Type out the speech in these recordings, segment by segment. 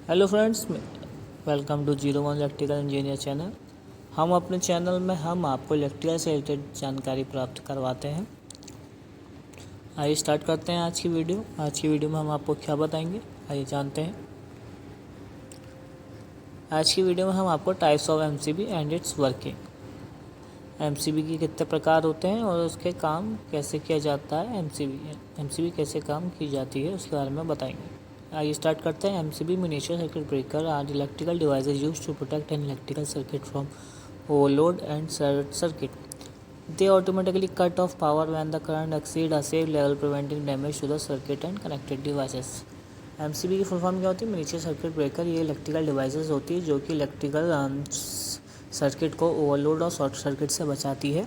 Hello friends, welcome to 01 electrical engineer channel. हम अपने channel में आपको इलेक्ट्रिकल से रिलेटेड जानकारी प्राप्त करवाते हैं। आइए स्टार्ट करते हैं आज की वीडियो में हम आपको क्या बताएंगे, आइए जानते हैं। आज की वीडियो में हम आपको types of MCB and it's working, MCB के कितने प्रकार होते हैं और उसके काम कैसे किया जाता है, एमसीबी कैसे काम की जाती है उसके बारे में बताएंगे। आइए स्टार्ट करते हैं। MCB miniature circuit breaker are electrical devices used to protect an electrical circuit from overload and short circuit. They automatically cut off power when the current exceeds a safe level, preventing damage to the circuit and connected devices. MCB की full form क्या होती है? Miniature circuit breaker. ये electrical devices होती है जो कि electrical circuit को ओवरलोड और शॉर्ट सर्किट से बचाती है।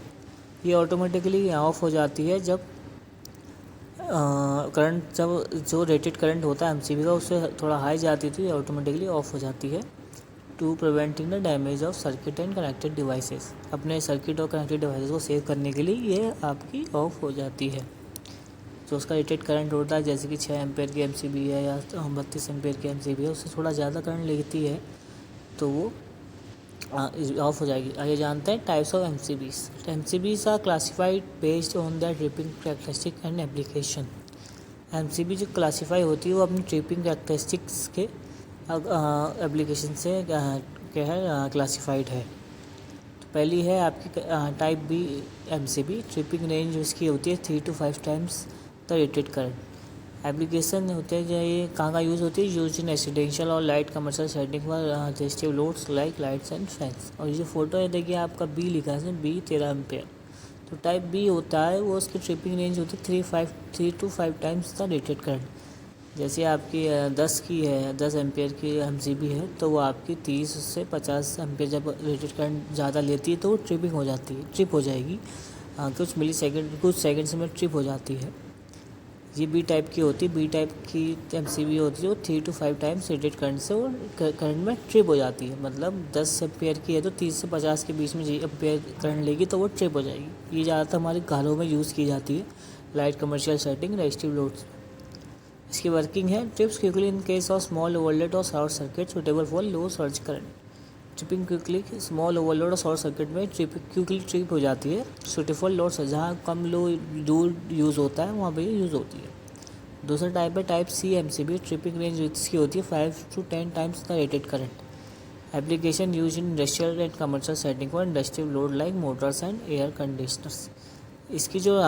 ये ऑटोमेटिकली ऑफ हो जाती है जब करंट जब जो रेटेड करंट होता है एमसीबी का उससे थोड़ा हाई जाती थी, ऑटोमेटिकली ऑफ हो जाती है। To preventing the damage of circuit and connected devices, अपने सर्किट और कनेक्टेड डिवाइसेस को सेव करने के लिए ये आपकी ऑफ हो जाती है। जो उसका रेटेड करंट होता है, जैसे कि 6 एम्पेयर की एमसीबी है या 32 एम्पेयर की एमसीबी है, उससे थोड़ा ज़्यादा करंट लेती है तो वो ऑफ हो जाएगी। आगे जानते हैं types of MCBs. MCBs are classified based on the tripping characteristic and application. MCB जो क्लासीफाई होती है वो अपनी ट्रिपिंग कैरेक्टरिस्टिक्स के एप्लीकेशन से क्या है क्लासिफाइड है। तो पहली है आपकी type B MCB. Tripping range उसकी होती है 3 to 5 times the rated current. Application होते हैं जो ये कहाँ यूज़ होती है? यूज इन रेसिडेंशियल और light commercial setting for resistive loads like lights and fans. और ये जो फोटो है देखिए, आपका बी लिखा है इसमें, बी 13 एम्पेयर। तो टाइप बी होता है वो, उसकी ट्रिपिंग रेंज होती है 3 to 5 times the rated current. जैसे आपकी 10 की है, 10 एम्पेयर की एमसीबी है, तो वो आपकी 30 से 50 एम्पेयर जब रेटेड करंट ज़्यादा लेती है तो वो ट्रिपिंग हो जाती है, ट्रिप हो जाएगी। कुछ सेकंड्स में ट्रिप हो जाती है। ये बी टाइप की होती है। बी टाइप की एमसीबी होती है वो 3 to 5 टाइम्स रेटेड करंट से वो करंट में ट्रिप हो जाती है। मतलब 10 एम्पेयर की है तो 30 से 50 के बीच में एम्पेयर करंट लेगी तो वो ट्रिप हो जाएगी। ये ज़्यादातर हमारे घरों में यूज़ की जाती है, light commercial setting, resistive loads. इसकी वर्किंग है, trips quickly in case of small overload और short circuit suitable for low surge current. Tripping quickly small overload और शॉर्ट सर्किट में क्विकली ट्रिप हो जाती है। सुटेबल लोड से जहाँ कम लो दूर यूज़ होता है वहाँ पर यूज़ होती है। दूसरा टाइप है type C MCB. Tripping range इसकी होती है 5 to 10 times the rated current. Application use in industrial and commercial setting for industrial load like motors and air conditioners. इसकी जो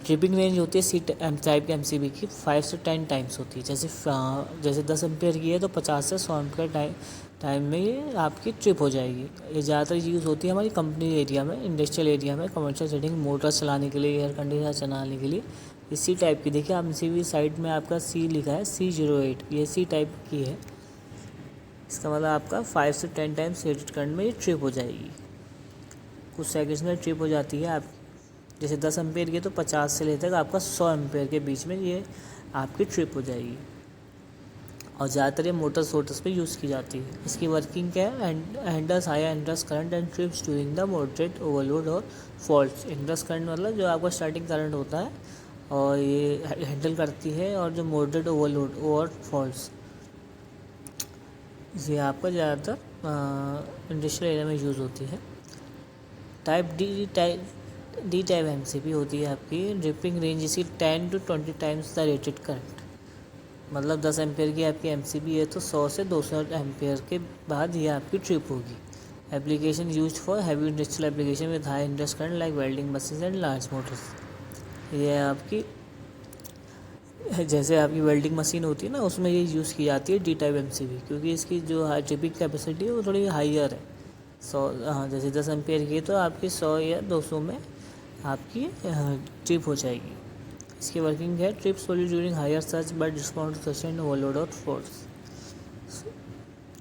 ट्रिपिंग रेंज होती है सी टाइप के एमसीबी की 5 से 10 टाइम्स होती है। जैसे 10 एम्पेयर की है तो 50 से 100 एम्पेयर टाइम में ये आपकी ट्रिप हो जाएगी। ये ज़्यादातर यूज़ होती है हमारी कंपनी एरिया में, इंडस्ट्रियल एरिया में, कमर्शियल सेटिंग, मोटर चलाने के लिए, एयर कंडीशनर चलाने के लिए। इसी टाइप की देखिए, आप एमसीबी साइड में आपका सी लिखा है, C08, ये सी टाइप की है। इसका मतलब आपका 5 से 10 टाइम्स रेटेड करंट में ये ट्रिप हो जाएगी, कुछ सेकंड्स में ट्रिप हो जाती है। आप जैसे 10 एम्पेयर की तो 50 से लेकर आपका 100 एम्पेयर के बीच में ये आपकी ट्रिप हो जाएगी। और ज़्यादातर ये मोटर्स वोटर्स पे यूज़ की जाती है। इसकी वर्किंग क्या है? Handles higher inrush current and trips during the moderate overload और फॉल्ट्स। इंडस करंट मतलब जो आपका स्टार्टिंग करंट होता है और ये हैंडल करती है, और जो मॉडरेट ओवरलोड और फॉल्ट्स ये आपका ज़्यादातर इंडस्ट्रियल एरिया में यूज़ होती है। टाइप डी टाइप एमसीबी होती है आपकी। ट्रिपिंग रेंज इसकी 10 to 20 times the rated current. मतलब 10 एम्पेयर की आपकी एमसीबी है तो 100 से 200 एम्पेयर के बाद ये आपकी ट्रिप होगी। Application used for heavy industrial application with high inrush current like welding machine and large motors. ये आपकी जैसे आपकी वेल्डिंग मशीन होती है ना, उसमें ये यूज़ की जाती है डी टाइप एमसीबी, क्योंकि इसकी जो ट्रिपिंग कैपेसिटी है वो थोड़ी हाइयर है। 100 जैसे 10 एम्पेयर की है तो आपकी 100 या 200 में आपकी ट्रिप हो जाएगी। इसकी वर्किंग है, trip slowly during higher surge but respond to sustain overload और फोर्स।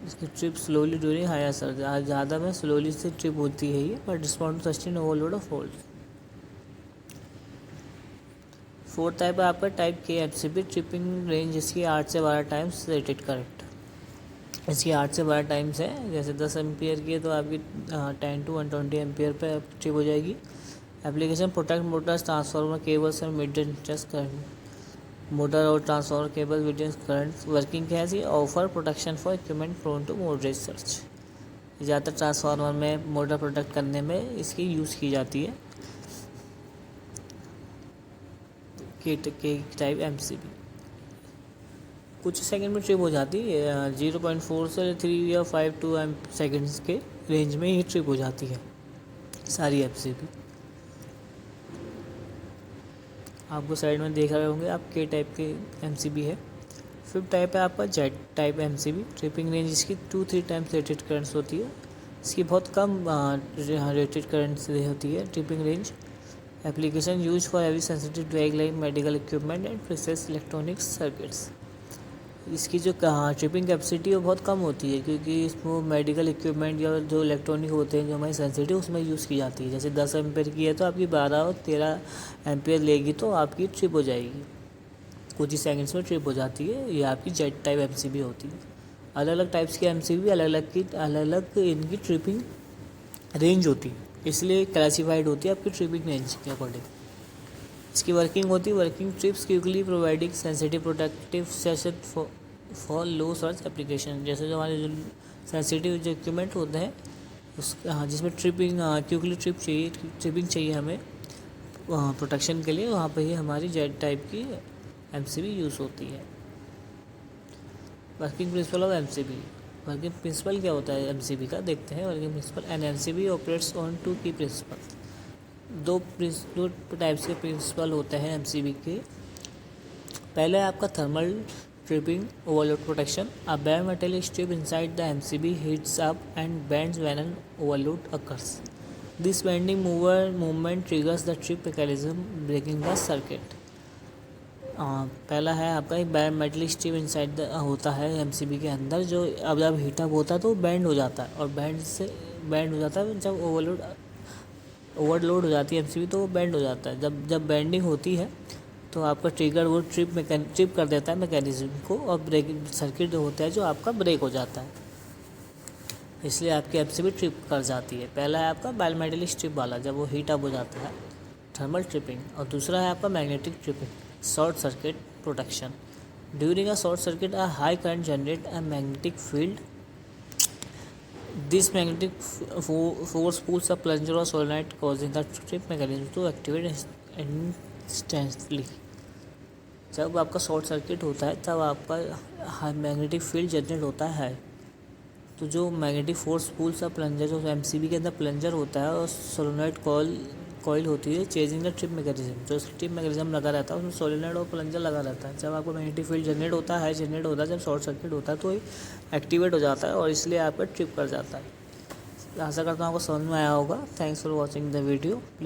इसकी trip slowly during higher surge, ज़्यादा में स्लोली से ट्रिप होती है ये, but respond to sustain overload और फोर्स। फोर्थ टाइप है आपका टाइप के एमसीबी। ट्रिपिंग रेंज इसकी 8 से 12 टाइम्स रेटेड करंट। इसकी 8 से 12 टाइम्स है। जैसे 10 एम्पियर की है तो आपकी 10 to 120 एम्पियर पे ट्रिप हो जाएगी। Application protect motors, transformer, cables and mid inrush current. Motor और transformer cable with current working क्या है, offer protection for equipment prone to moderate surge. ज़्यादातर ट्रांसफार्मर में मोटर प्रोटेक्ट करने में इसकी यूज़ की जाती है। के टाइप MCB कुछ सेकंड में ट्रिप हो जाती है, 0.4 से 3 या 5 to सेकंड्स के रेंज में ही ट्रिप हो जाती है सारी MCB। आपको साइड में देख रहे होंगे आप के टाइप के MCB है। फिफ्थ टाइप है आपका jet type MCB। Tripping range इसकी 2-3 टाइम्स रेटेड करंट्स होती है। इसकी बहुत कम रेटेड करंट से होती है tripping range. Application use for heavy sensitive drug like medical equipment and precise electronic circuits. इसकी जो ट्रिपिंग कैपेसिटी है वो बहुत कम होती है, क्योंकि इसमें मेडिकल इक्विपमेंट या जो इलेक्ट्रॉनिक होते हैं जो हमारी सेंसिटिव उसमें यूज़ की जाती है। जैसे 10 एम्पेयर की है तो आपकी 12 और 13 एम्पेयर लेगी तो आपकी ट्रिप हो जाएगी, कुछ ही सेकंड्स में ट्रिप हो जाती है। ये आपकी जेट टाइप MCB होती है। अलग अलग टाइप्स की MCB अलग अलग इनकी ट्रिपिंग रेंज होती है, इसलिए क्लासीफाइड होती है आपकी ट्रिपिंग रेंज के अकॉर्डिंग। इसकी वर्किंग होती है, working trips quickly providing sensitive protective session for low search application. जैसे जो हमारे जो सेंसिटिव जो इक्विपमेंट होते हैं उस जिसमें ट्रिपिंग क्विकली ट्रिपिंग चाहिए हमें प्रोटेक्शन के लिए, वहाँ पे ही हमारी जेट टाइप की MCB यूज़ होती है। Working principle of MCB। Working principle क्या होता है MCB का, देखते हैं। Working principle an MCB operates on 2 key principal. दो टाइप्स के प्रिंसिपल होते हैं MCB के। पहले आपका thermal tripping overload protection. A bare metal strip inside the MCB heats up and bends when an overload occurs. This bending movement triggers the trip mechanism, breaking the circuit. पहला है आपका एक bare metal strip inside the होता है MCB के अंदर, जो अब जब हीटअप होता है तो बैंड हो जाता है, और बैंड हो जाता है जब ओवरलोड हो जाती है MCB तो वो बैंड हो जाता है। जब बैंडिंग होती है तो आपका ट्रिगर वो ट्रिप कर देता है मैकेनिज्म को, और ब्रेक सर्किट जो होता है जो आपका ब्रेक हो जाता है, इसलिए आपकी MCB ट्रिप कर जाती है। पहला है आपका बायोमेटल स्ट्रिप वाला, जब वो हीट अप हो जाता है, थर्मल ट्रिपिंग। और दूसरा है आपका magnetic tripping, short circuit protection. During a short circuit a high current generate a magnetic field. This magnetic force pulls a plunger or solenoid, causing the trip mechanism to activate instantly. जब आपका short circuit होता है तब आपका magnetic field generate होता है, तो जो मैग्नेटिक फोर्स पुल्स अ प्लंजर, जो MCB के अंदर प्लंजर होता है और सोलेनॉइड कॉइल होती है चेंजिंग द ट्रिप मैकेनिज्म। जो ट्रिप मैकेनिज्म लगा रहता है उसमें सोलेनॉइड और प्लंजर लगा रहता है। जब आपको मैग्नेटिक फील्ड जनरेट होता है जब शॉर्ट सर्किट होता है तो एक्टिवेट हो जाता है और इसलिए आपका ट्रिप कर जाता है। आशा करता हूँ आपको समझ में आया होगा। Thanks for watching the video. Please